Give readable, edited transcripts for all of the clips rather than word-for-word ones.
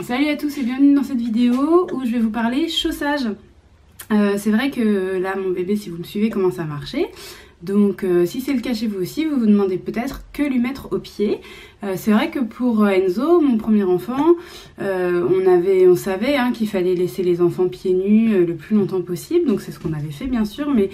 Salut à tous et bienvenue dans cette vidéo où je vais vous parler chaussage. C'est vrai que là mon bébé, si vous me suivez, commence à marcher. Donc si c'est le cas chez vous aussi, vous vous demandez peut-être que lui mettre au pied. C'est vrai que pour Enzo, mon premier enfant, on savait qu'il fallait laisser les enfants pieds nus le plus longtemps possible. Donc c'est ce qu'on avait fait bien sûr, mais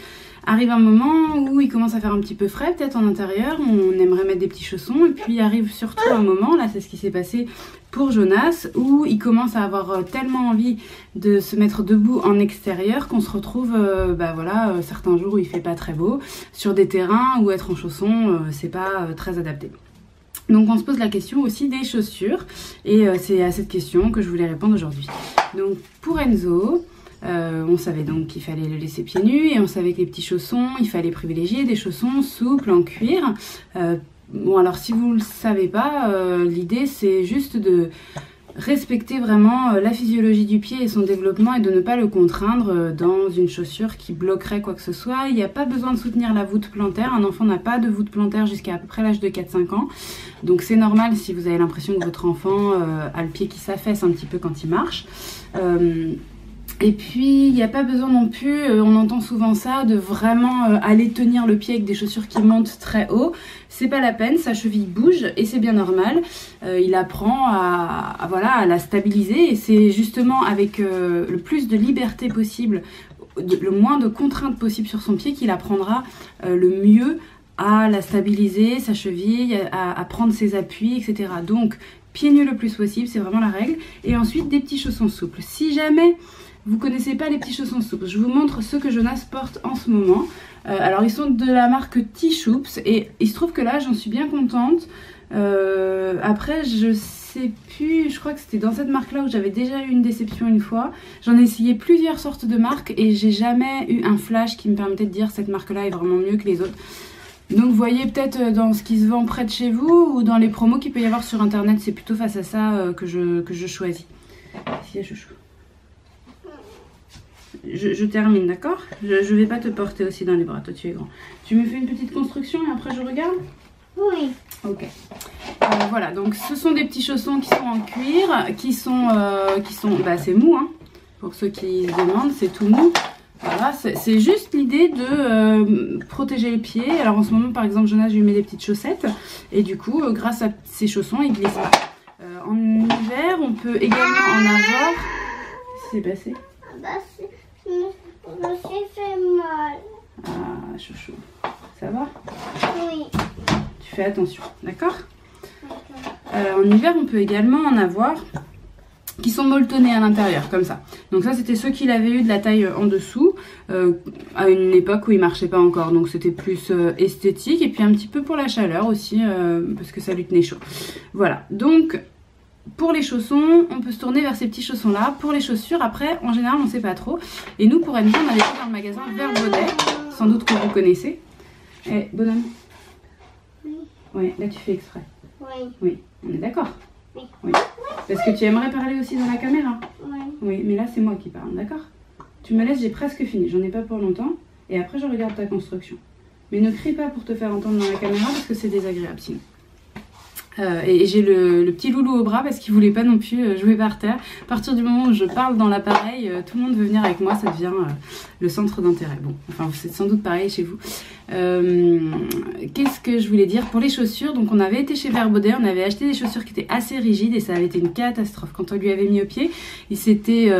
arrive un moment où il commence à faire un petit peu frais, peut-être en intérieur, on aimerait mettre des petits chaussons. Et puis arrive surtout un moment, là c'est ce qui s'est passé pour Jonas, où il commence à avoir tellement envie de se mettre debout en extérieur qu'on se retrouve certains jours où il fait pas très beau, sur des terrains où être en chaussons c'est pas très adapté. Donc on se pose la question aussi des chaussures et c'est à cette question que je voulais répondre aujourd'hui. Donc pour Enzo, on savait donc qu'il fallait le laisser pieds nus et on savait que les petits chaussons, il fallait privilégier des chaussons souples en cuir. Bon alors si vous ne le savez pas, l'idée c'est juste de respecter vraiment la physiologie du pied et son développement et de ne pas le contraindre dans une chaussure qui bloquerait quoi que ce soit. Il n'y a pas besoin de soutenir la voûte plantaire, un enfant n'a pas de voûte plantaire jusqu'à à peu près l'âge de 4-5 ans. Donc c'est normal si vous avez l'impression que votre enfant a le pied qui s'affaisse un petit peu quand il marche. Et puis, il n'y a pas besoin non plus, on entend souvent ça, de vraiment aller tenir le pied avec des chaussures qui montent très haut. C'est pas la peine, sa cheville bouge et c'est bien normal. Il apprend à la stabiliser et c'est justement avec le plus de liberté possible, le moins de contraintes possible sur son pied qu'il apprendra le mieux à la stabiliser, sa cheville, à prendre ses appuis, etc. Donc, pieds nus le plus possible, c'est vraiment la règle. Et ensuite, des petits chaussons souples. Si jamais vous connaissez pas les petits chaussons souples, je vous montre ceux que Jonas porte en ce moment. Alors ils sont de la marque T-Shoops et il se trouve que là j'en suis bien contente. Après je sais plus, je crois que c'était dans cette marque là où j'avais déjà eu une déception une fois. J'en ai essayé plusieurs sortes de marques et j'ai jamais eu un flash qui me permettait de dire cette marque là est vraiment mieux que les autres. Donc vous voyez peut-être dans ce qui se vend près de chez vous ou dans les promos qu'il peut y avoir sur internet, c'est plutôt face à ça que je choisis. Ici, je termine, d'accord? Je vais pas te porter aussi dans les bras, toi tu es grand. Tu me fais une petite construction et après je regarde? Oui. Ok. Voilà, donc ce sont des petits chaussons qui sont en cuir, qui sont c'est mou, hein. Pour ceux qui se demandent, c'est tout mou. Voilà, c'est juste l'idée de protéger les pieds. Alors en ce moment, par exemple, Jonas, je lui mets des petites chaussettes et du coup, grâce à ces chaussons, il glisse pas. En hiver, on peut également en avoir. Qu'est-ce qui s'est passé? Je me suis fait mal. Ah, chouchou. Ça va? Oui. Tu fais attention, d'accord? En hiver, on peut également en avoir qui sont molletonnés à l'intérieur, comme ça. Donc ça, c'était ceux qu'il avait eu de la taille en dessous, à une époque où il marchait pas encore. Donc c'était plus esthétique et puis un petit peu pour la chaleur aussi, parce que ça lui tenait chaud. Voilà, donc pour les chaussons, on peut se tourner vers ces petits chaussons là. Pour les chaussures, après, en général, on sait pas trop. Et nous, pour Enzo, on avait été dans le magasin Vert Baudet, sans doute que vous connaissez. Eh, bonhomme. Oui. Oui, là tu fais exprès. Oui. Oui, on est d'accord? Oui. Oui. Parce que tu aimerais parler aussi dans la caméra? Oui. Oui, mais là c'est moi qui parle, d'accord? Tu me laisses, j'ai presque fini, j'en ai pas pour longtemps. Et après je regarde ta construction. Mais ne crie pas pour te faire entendre dans la caméra parce que c'est désagréable sinon. Et j'ai le petit loulou au bras parce qu'il voulait pas non plus jouer par terre. À partir du moment où je parle dans l'appareil, tout le monde veut venir avec moi, ça devient le centre d'intérêt. Bon, enfin c'est sans doute pareil chez vous. Qu'est-ce que je voulais dire pour les chaussures? Donc on avait été chez Vert Baudet, on avait acheté des chaussures qui étaient assez rigides et ça avait été une catastrophe. Quand on lui avait mis au pied, il s'était,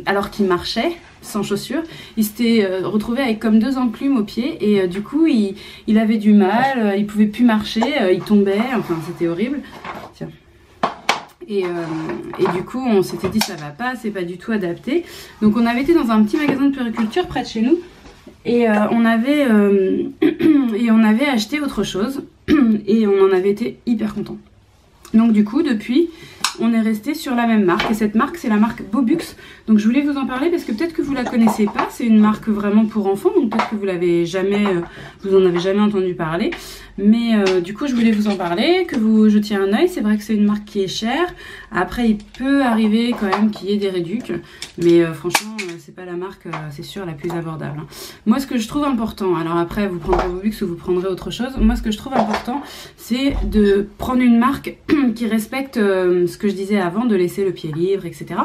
alors qu'il marchait sans chaussures, il s'était retrouvé avec comme 2 enclumes au pied et du coup il avait du mal, il pouvait plus marcher, il tombait, enfin c'était horrible. Tiens. Et du coup on s'était dit ça va pas, c'est pas du tout adapté. Donc on avait été dans un petit magasin de puériculture près de chez nous et on avait acheté autre chose et on en avait été hyper content. Donc du coup depuis on est resté sur la même marque et cette marque c'est la marque Bobux. Donc je voulais vous en parler parce que peut-être que vous la connaissez pas, c'est une marque vraiment pour enfants, donc peut-être que vous en avez jamais entendu parler. Mais du coup je voulais vous en parler, que vous jetiez un œil. C'est vrai que c'est une marque qui est chère. Après il peut arriver quand même qu'il y ait des réducs, mais franchement c'est pas la marque, c'est sûr, la plus abordable. Moi ce que je trouve important, alors après vous prendrez Bobux ou vous prendrez autre chose, moi ce que je trouve important c'est de prendre une marque qui respecte ce que que je disais avant, de laisser le pied libre, etc.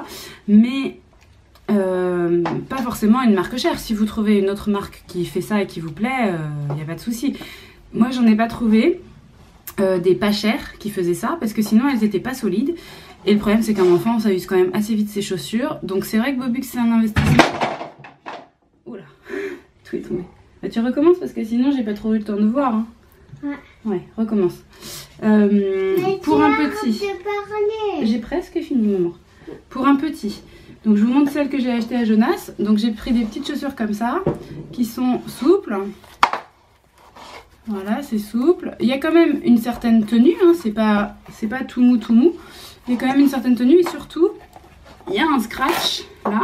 Mais pas forcément une marque chère. Si vous trouvez une autre marque qui fait ça et qui vous plaît, il n'y a pas de souci. Moi, j'en ai pas trouvé des pas chers qui faisaient ça, parce que sinon, elles n'étaient pas solides. Et le problème, c'est qu'un enfant, ça use quand même assez vite ses chaussures. Donc, c'est vrai que Bobux, c'est un investissement. Oula, tout est tombé. Bah, tu recommences, parce que sinon, j'ai pas trop eu le temps de voir. Hein. Ouais, recommence. Pour un petit, j'ai presque fini, maman. Pour un petit, donc je vous montre celle que j'ai achetée à Jonas. Donc j'ai pris des petites chaussures comme ça, qui sont souples. Voilà, c'est souple. Il y a quand même une certaine tenue, hein. C'est pas tout mou tout mou. Il y a quand même une certaine tenue et surtout, il y a un scratch là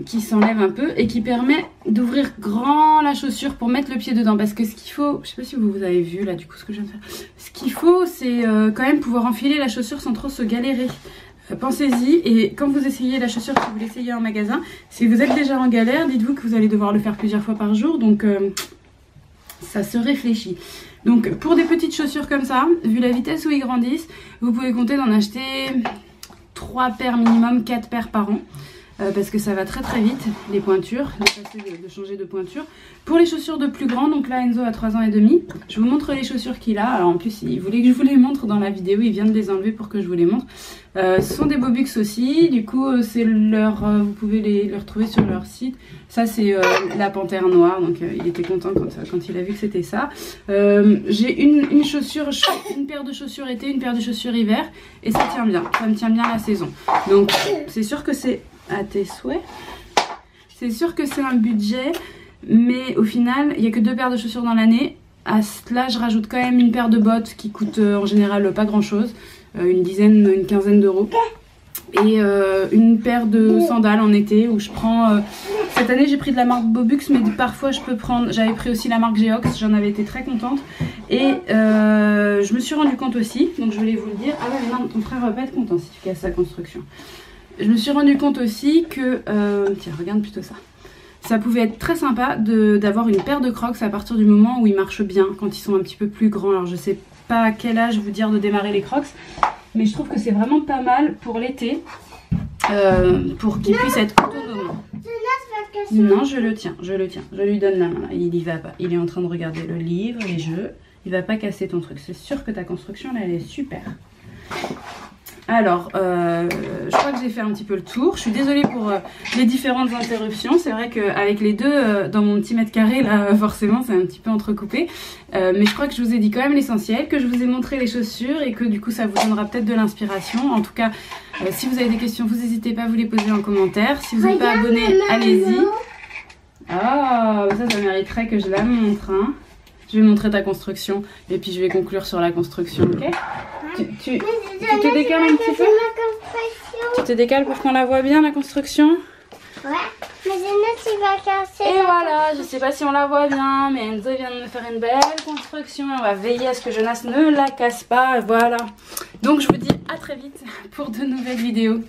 qui s'enlève un peu et qui permet d'ouvrir grand la chaussure pour mettre le pied dedans. Parce que ce qu'il faut, je sais pas si vous avez vu là du coup ce que je viens de faire. Ce qu'il faut, c'est quand même pouvoir enfiler la chaussure sans trop se galérer. Pensez-y, et quand vous essayez la chaussure, si vous l'essayez en magasin, si vous êtes déjà en galère, dites-vous que vous allez devoir le faire plusieurs fois par jour, donc ça se réfléchit. Donc pour des petites chaussures comme ça, vu la vitesse où ils grandissent, vous pouvez compter d'en acheter 3 paires minimum, 4 paires par an. Parce que ça va très très vite, les pointures, de changer de pointure. Pour les chaussures de plus grand, donc là Enzo a 3 ans et demi, je vous montre les chaussures qu'il a. Alors en plus il voulait que je vous les montre dans la vidéo, il vient de les enlever pour que je vous les montre. Ce sont des Bobux aussi, du coup c'est vous pouvez les retrouver sur leur site. Ça c'est la panthère noire, donc il était content quand il a vu que c'était ça. J'ai une chaussure, une paire de chaussures été, une paire de chaussures hiver, et ça tient bien, ça me tient bien la saison. Donc c'est sûr que c'est à tes souhaits. C'est sûr que c'est un budget, mais au final, il n'y a que 2 paires de chaussures dans l'année. À cela, je rajoute quand même une paire de bottes qui coûte en général pas grand chose, une quinzaine d'euros. Et une paire de sandales en été où je prends... cette année, j'ai pris de la marque Bobux, mais parfois je peux prendre... J'avais pris aussi la marque Geox, j'en avais été très contente. Et je me suis rendu compte aussi, donc je voulais vous le dire... Ah ouais, mais non, ton frère va pas être content si tu casses sa construction. Je me suis rendu compte aussi que, tiens, regarde plutôt ça. Ça pouvait être très sympa d'avoir une paire de Crocs à partir du moment où ils marchent bien, quand ils sont un petit peu plus grands. Alors je sais pas à quel âge vous dire de démarrer les Crocs, mais je trouve que c'est vraiment pas mal pour l'été, pour qu'ils puissent être autonomes. Non, je le tiens, je lui donne la main là. Il y va pas, il est en train de regarder le livre, les jeux, il va pas casser ton truc. C'est sûr que ta construction là, elle est super. Alors, je crois que j'ai fait un petit peu le tour. Je suis désolée pour les différentes interruptions. C'est vrai qu'avec les deux, dans mon petit mètre carré, là, forcément, c'est un petit peu entrecoupé. Mais je crois que je vous ai dit quand même l'essentiel, que je vous ai montré les chaussures et que du coup, ça vous donnera peut-être de l'inspiration. En tout cas, si vous avez des questions, vous n'hésitez pas à vous les poser en commentaire. Si vous n'êtes pas abonné, allez-y. Ah, ça mériterait que je la montre, hein. Je vais montrer ta construction et puis je vais conclure sur la construction, ok? Tu te décales un petit peu? Tu te décales pour qu'on la voit bien, la construction? Ouais, mais Jonas il va casser. Et voilà, je sais pas si on la voit bien, mais Enzo vient de me faire une belle construction et on va veiller à ce que Jonas ne la casse pas, voilà. Donc je vous dis à très vite pour de nouvelles vidéos.